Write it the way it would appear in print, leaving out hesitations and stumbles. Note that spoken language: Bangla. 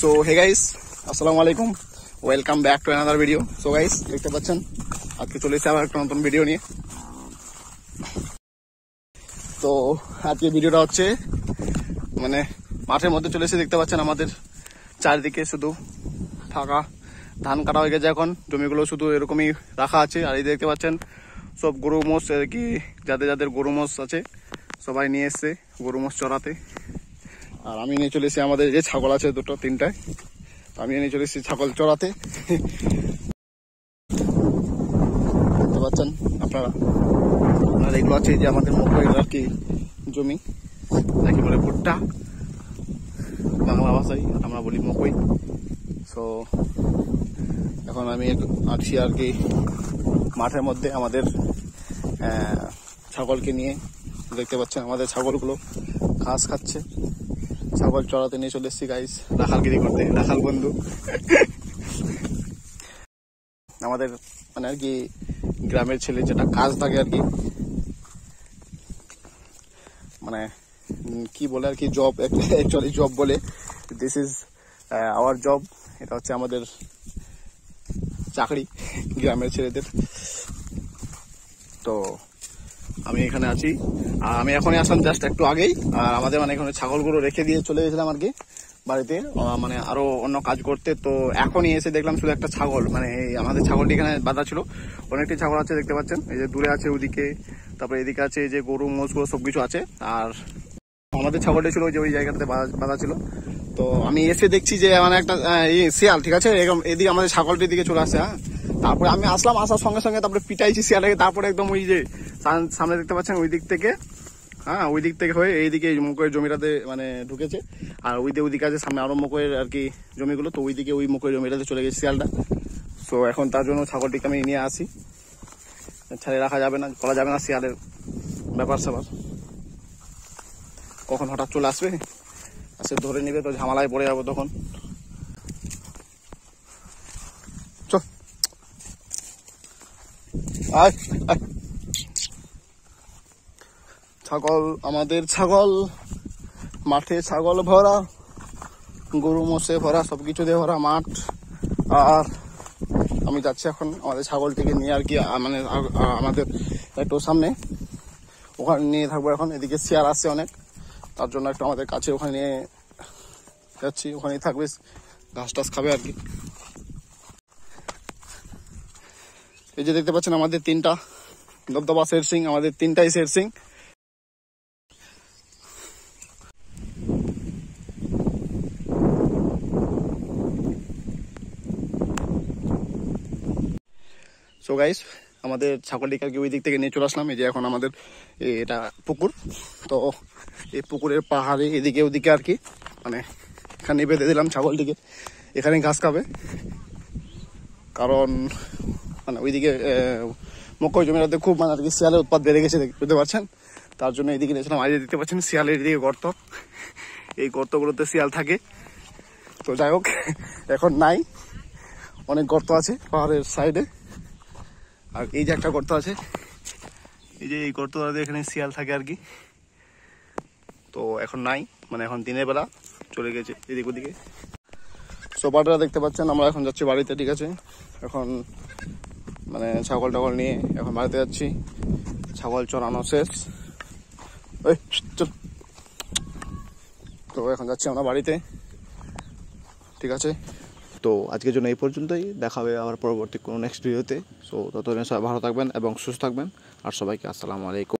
সো হে গাইস, আসসালামু আলাইকুম, welcome back to another video. So guys, দেখতে পাচ্ছেন আজকে চলে এসেছি আবার একটা নতুন ভিডিও নিয়ে। তো আজকে ভিডিওটা হচ্ছে মানে মাঠের মধ্যে চলে এসে দেখতে পাচ্ছেন আমাদের চারিদিকে শুধু ফাঁকা, ধান কাটা হয়ে গেছে, এখন জমিগুলো শুধু এরকমই রাখা আছে। আর এই দেখতে পাচ্ছেন সব গরু মোষ আর কি, যাদের যাদের গরু মোষ আছে সবাই নিয়ে এসছে গরু মোষ চড়াতে। আর আমি নিয়ে চলে এসেছি আমাদের যে ছাগল আছে দুটো তিনটায়, আমি নিয়ে চলে এসেছি ছাগল চড়াতে। দেখতে পাচ্ছেন আপনারা, এগুলো আছে যে আমাদের মকই আর কি জমি, যাকে বলে ভুট্টা, বাংলা ভাষায় আমরা বলি মকই। সো এখন আমি আসছি আর কি মাঠের মধ্যে আমাদের ছাগলকে নিয়ে। দেখতে পাচ্ছেন আমাদের ছাগলগুলো ঘাস খাচ্ছে, ছাগল চড়াতে নিয়ে চলে এসেছি গাইস, রাখালগিরি করতে, রাখাল বন্ধু। আমাদের মানে আর কি গ্রামের ছেলে যেটা কাজ থাকে আর কি, মানে কি বলে আর কি, জব, অ্যাকচুয়ালি জব বলে, দিস ইজ আওয়ার জব, এটা হচ্ছে আমাদের চাকরি গ্রামের ছেলেদের। তো আমি এখানে আছি, আর আমি এখনই আসলাম জাস্ট একটু আগেই। আর আমাদের মানে এখানে ছাগলগুলো রেখে দিয়ে চলে গেছিলাম আর কি বাড়িতে, মানে আরো অন্য কাজ করতে। তো এখনই এসে দেখলাম শুধু একটা ছাগল, মানে আমাদের ছাগলটি এখানে বাঁধা ছিল। অনেকটি ছাগল আছে দেখতে পাচ্ছেন, এই যে দূরে আছে ওইদিকে, তারপরে এদিকে আছে এই যে গরু মোষগুলো সবকিছু আছে। আর আমাদের ছাগলটা ছিল যে ওই জায়গাটাতে বাঁধা ছিল। তো আমি এসে দেখছি যে মানে একটা শিয়াল, ঠিক আছে, এরকম এদিকে আমাদের ছাগলটির দিকে চলে আসছে। হ্যাঁ, তারপরে আমি আসলাম, আসার সঙ্গে সঙ্গে তারপরে পিটাইছি শিয়ালটাকে, তারপরে একদম ওই যে সামনে দেখতে পাচ্ছেন ওই দিক থেকে, হ্যাঁ ওই দিক থেকে হয়ে এইদিকে মকইয়ের জমিটাতে মানে ঢুকেছে। আর ওইদিকে আছে সামনে আরো মকইয়ের আর কি জমিগুলো, তো ওইদিকে ওই মকইয়ের জমিটাতে চলে গেছে শিয়ালটা। তো এখন তার জন্য ছাগলটিকে আমি নিয়ে আসি, ছেড়ে রাখা যাবে না, করা যাবে না, শিয়ালের ব্যাপার স্যাপার কখন হঠাৎ চলে আসবে, আসে ধরে নিবে, তো ঝামেলায় পড়ে যাবো তখন। চল আয় আয়, ছাগল, আমাদের ছাগল, মাঠে ছাগল ভরা, গরু মোষে ভরা, সবকিছু দিয়ে ভরা মাঠ। আর আমি যাচ্ছি এখন আমাদের ছাগলটিকে নিয়ে আর কি, মানে আমাদের একটু সামনে, ওখানে নিয়ে থাকবো এখন। এদিকে শিয়াল আসছে অনেক, তার জন্য একটু আমাদের কাছে ওখানে নিয়ে যাচ্ছি, ওখানেই থাকবে, ঘাস টাস খাবে আর কি। এই যে দেখতে পাচ্ছেন আমাদের তিনটা দবদবা শের সিং, আমাদের তিনটাই শের সিং। সো গাইস, আমাদের ছাগলটিকে আর কি ওই দিক থেকে নিয়ে চলে আসলাম। এই যে এখন আমাদের এটা পুকুর, তো এই পুকুরের পাহাড়ে এদিকে ওদিকে আর কি, মানে এখানে বেঁধে দিলাম ছাগলটিকে, এখানে ঘাস খাবে। কারণ মানে ওইদিকে মকই জমিটাতে খুব মানে আর কি শিয়ালের উৎপাত বেড়ে গেছে, বুঝতে পারছেন, তার জন্য এইদিকে নিয়েছিলাম। আজ দেখতে পাচ্ছেন শিয়ালের এদিকে গর্ত, এই গর্তগুলোতে শিয়াল থাকে। তো যাই হোক, এখন নাই, অনেক গর্ত আছে পাহাড়ের সাইডে। আর এই যে একটা গর্ত আছে, এই যে এই গর্তটাতে এখানে শিয়াল থাকে আর কি। তো এখন নাই, মানে এখন দিনের বেলা চলে গেছে এদিক ওদিকে। সোপাটা দেখতে পাচ্ছেন, আমরা এখন যাচ্ছি বাড়িতে, ঠিক আছে। এখন মানে ছাগল টাগল নিয়ে এখন বাড়িতে যাচ্ছি, ছাগল চড়ানো শেষ। ওই চল, তো এখন যাচ্ছি আমরা বাড়িতে, ঠিক আছে। তো আজকের জন্য এই পর্যন্তই, দেখা হবে আবার পরবর্তী কোনো নেক্সট ভিডিওতে। সো ততদিন সবাই ভালো থাকবেন এবং সুস্থ থাকবেন, আর সবাইকে আসসালামু আলাইকুম।